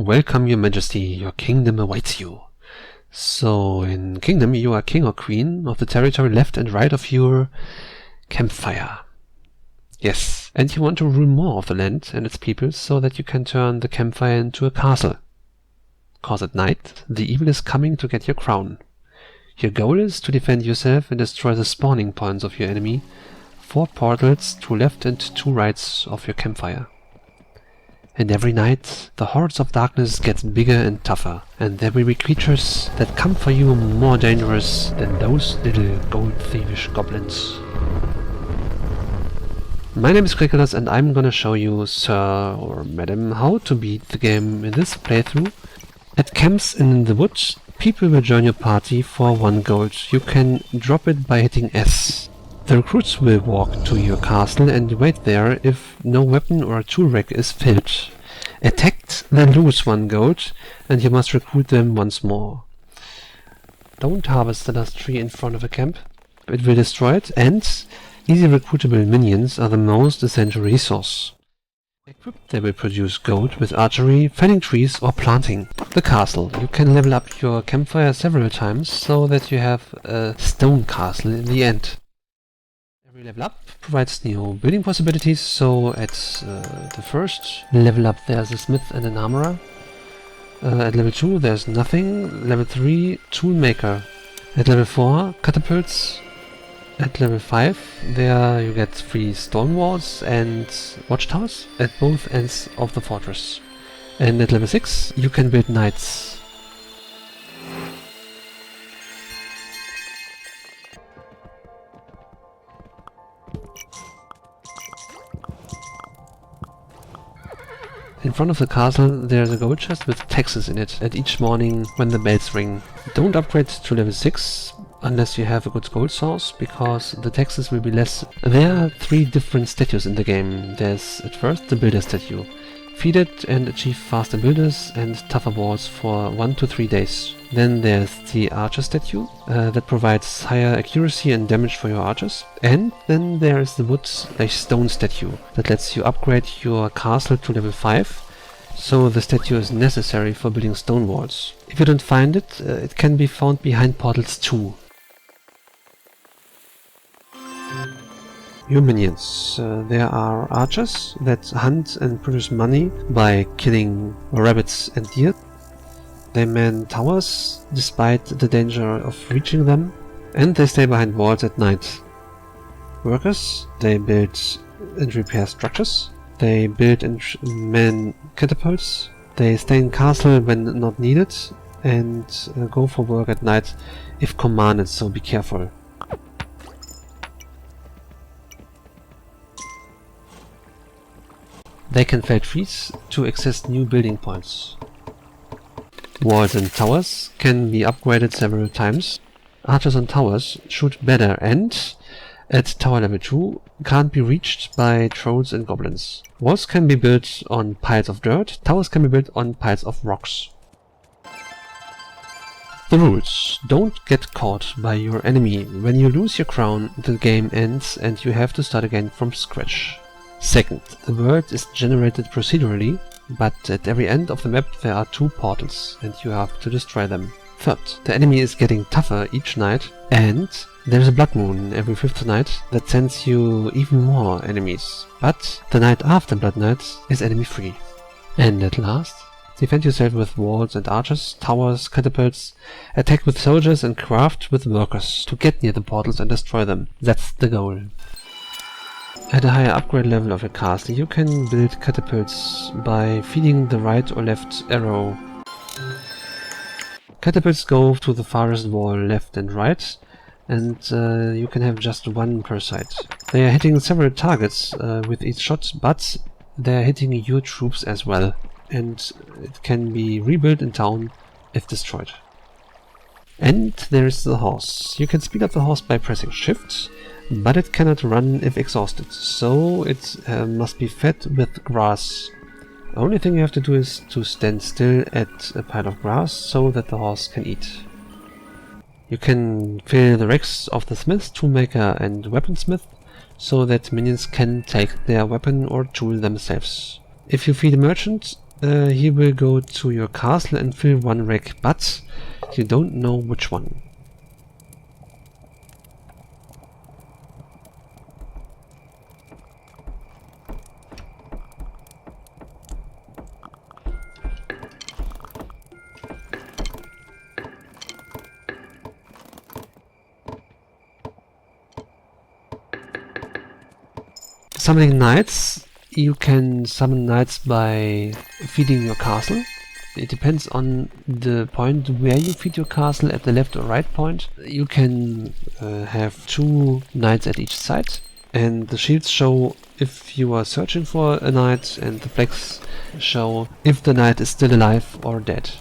Welcome, your majesty, your kingdom awaits you. So, in kingdom you are king or queen of the territory left and right of your campfire. Yes, and you want to rule more of the land and its people so that you can turn the campfire into a castle. Cause at night, the evil is coming to get your crown. Your goal is to defend yourself and destroy the spawning points of your enemy, 4 portals, 2 left and 2 rights of your campfire. And every night, the hordes of darkness get bigger and tougher, and there will be creatures that come for you more dangerous than those little gold thievish goblins. My name is Grecolas and I'm gonna show you, sir or madam, how to beat the game in this playthrough. At camps in the woods, people will join your party for 1 gold. You can drop it by hitting S. The recruits will walk to your castle and wait there if no weapon or tool rack is filled. Attacked, then lose 1 gold, and you must recruit them once more. Don't harvest the last tree in front of a camp. It will destroy it, and easy recruitable minions are the most essential resource. Equipped, they will produce gold with archery, felling trees or planting. The castle. You can level up your campfire several times so that you have a stone castle in the end. Every level up provides new building possibilities, so at the first level up there's a smith and an armorer. At level 2 there's nothing. Level 3 toolmaker. At level 4 catapults. At level 5 there you get 3 stone walls and watchtowers at both ends of the fortress. And at level 6 you can build knights. In front of the castle there's a gold chest with taxes in it at each morning when the bells ring. Don't upgrade to level 6 unless you have a good gold source, because the taxes will be less. There are 3 different statues in the game. There's at first the builder statue. Feed it and achieve faster builders and tougher walls for 1 to 3 days. Then there's the archer statue that provides higher accuracy and damage for your archers. And then there's the wood/stone statue that lets you upgrade your castle to level 5. So the statue is necessary for building stone walls. If you don't find it, it can be found behind portals too. Your minions. There are archers that hunt and produce money by killing rabbits and deer. They man towers despite the danger of reaching them, and they stay behind walls at night. Workers. They build and repair structures. They build and man catapults. They stay in castle when not needed and go for work at night if commanded, so be careful. They can fell trees to access new building points. Walls and towers can be upgraded several times. Archers on towers shoot better and, at tower level 2, can't be reached by trolls and goblins. Walls can be built on piles of dirt, towers can be built on piles of rocks. The rules. Don't get caught by your enemy. When you lose your crown, the game ends and you have to start again from scratch. Second, the world is generated procedurally, but at every end of the map there are 2 portals and you have to destroy them. Third, the enemy is getting tougher each night, and there's a blood moon every 5th night that sends you even more enemies. But the night after blood night is enemy free. And at last, defend yourself with walls and archers, towers, catapults, attack with soldiers and craft with workers to get near the portals and destroy them. That's the goal. At a higher upgrade level of your castle, you can build catapults by feeding the right or left arrow. Catapults go to the farthest wall left and right, and you can have just 1 per side. They are hitting several targets with each shot, but they are hitting your troops as well, and it can be rebuilt in town if destroyed. And there is the horse. You can speed up the horse by pressing Shift, but it cannot run if exhausted, so it must be fed with grass. The only thing you have to do is to stand still at a pile of grass so that the horse can eat. You can fill the racks of the smith, toolmaker and weaponsmith so that minions can take their weapon or tool themselves. If you feed a merchant, He will go to your castle and fill one rack, but you don't know which one. Summoning knights. You can summon knights by feeding your castle. It depends on the point where you feed your castle, at the left or right point. You can have 2 knights at each side, and the shields show if you are searching for a knight, and the flags show if the knight is still alive or dead.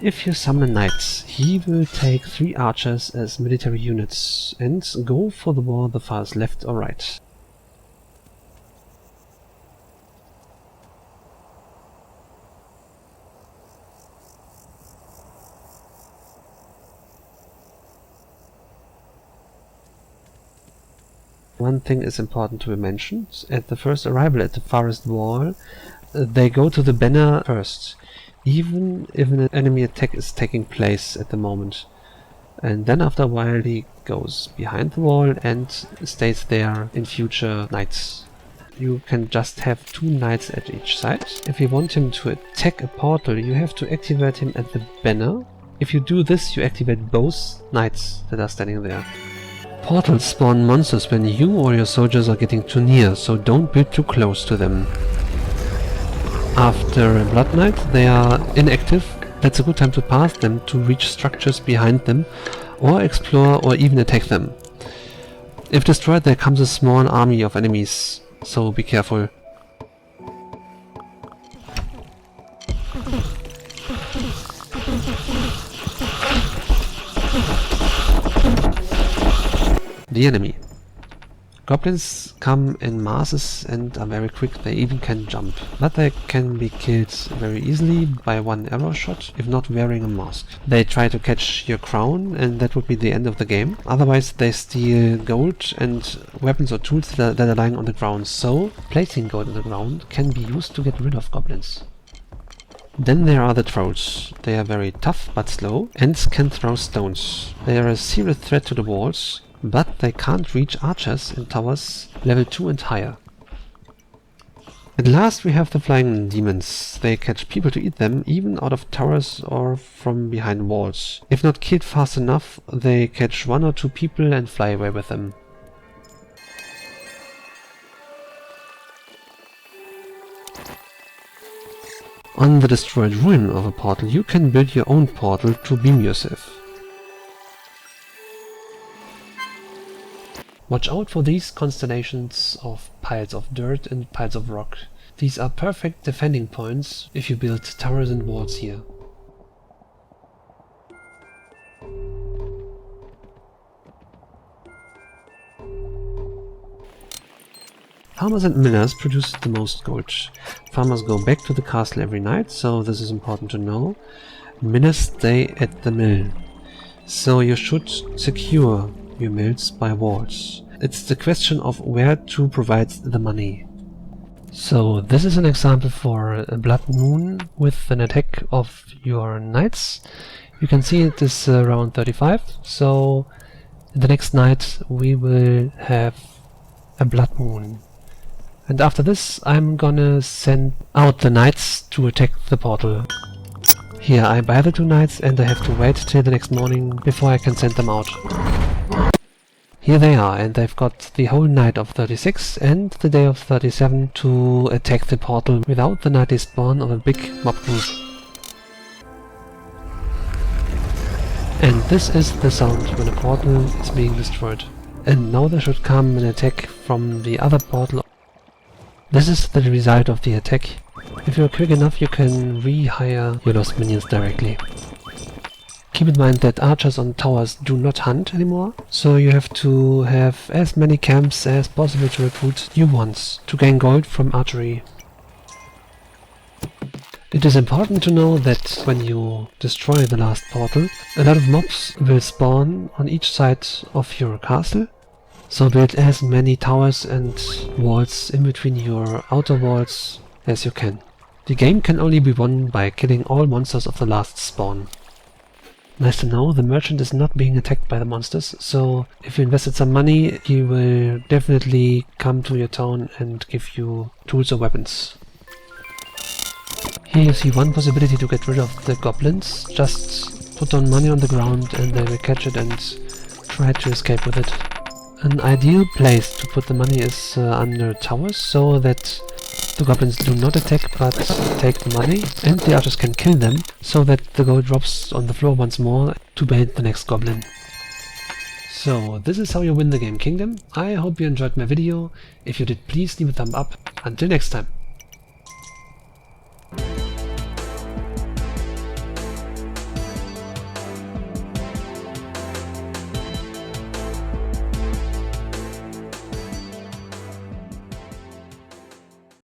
If you summon knights, he will take 3 archers as military units and go for the wall the farthest left or right. One thing is important to be mentioned. At the first arrival at the farthest wall, they go to the banner first, even if an enemy attack is taking place at the moment. And then after a while he goes behind the wall and stays there in future nights. You can just have 2 knights at each side. If you want him to attack a portal, you have to activate him at the banner. If you do this, you activate both knights that are standing there. Portals spawn monsters when you or your soldiers are getting too near, so don't build too close to them. After a Blood Knight, they are inactive. That's a good time to pass them to reach structures behind them, or explore or even attack them. If destroyed, there comes a small army of enemies, so be careful. The enemy. Goblins come in masses and are very quick. They even can jump, but they can be killed very easily by 1 arrow shot if not wearing a mask. They try to catch your crown and that would be the end of the game. Otherwise they steal gold and weapons or tools that are lying on the ground, so placing gold on the ground can be used to get rid of goblins. Then there are the trolls. They are very tough but slow and can throw stones. They are a serious threat to the walls, but they can't reach archers in towers level 2 and higher. At last we have the flying demons. They catch people to eat them, even out of towers or from behind walls. If not killed fast enough, they catch 1 or 2 people and fly away with them. On the destroyed ruin of a portal, you can build your own portal to beam yourself. Watch out for these constellations of piles of dirt and piles of rock. These are perfect defending points if you build towers and walls here. Farmers and millers produce the most gold. Farmers go back to the castle every night, so this is important to know. Millers stay at the mill, so you should secure your mills by walls. It's the question of where to provide the money. So this is an example for a blood moon with an attack of your knights. You can see it is around 35, so the next night we will have a blood moon. And after this I'm gonna send out the knights to attack the portal. Here I buy the 2 knights and I have to wait till the next morning before I can send them out. Here they are, and they've got the whole night of 36 and the day of 37 to attack the portal without the nightly spawn of a big mob group. And this is the sound when a portal is being destroyed. And now there should come an attack from the other portal. This is the result of the attack. If you're quick enough, you can rehire your lost minions directly. Keep in mind that archers on towers do not hunt anymore, so you have to have as many camps as possible to recruit new ones to gain gold from archery. It is important to know that when you destroy the last portal, a lot of mobs will spawn on each side of your castle, So build as many towers and walls in between your outer walls as you can. The game can only be won by killing all monsters of the last spawn. Nice to know, the merchant is not being attacked by the monsters, so if you invested some money, he will definitely come to your town and give you tools or weapons. Here you see one possibility to get rid of the goblins. Just put down money on the ground and they will catch it and try to escape with it. An ideal place to put the money is under towers, so that the goblins do not attack but take the money, and the archers can kill them, so that the gold drops on the floor once more to bait the next goblin. So this is how you win the game Kingdom. I hope you enjoyed my video. If you did, please leave a thumb up. Until next time.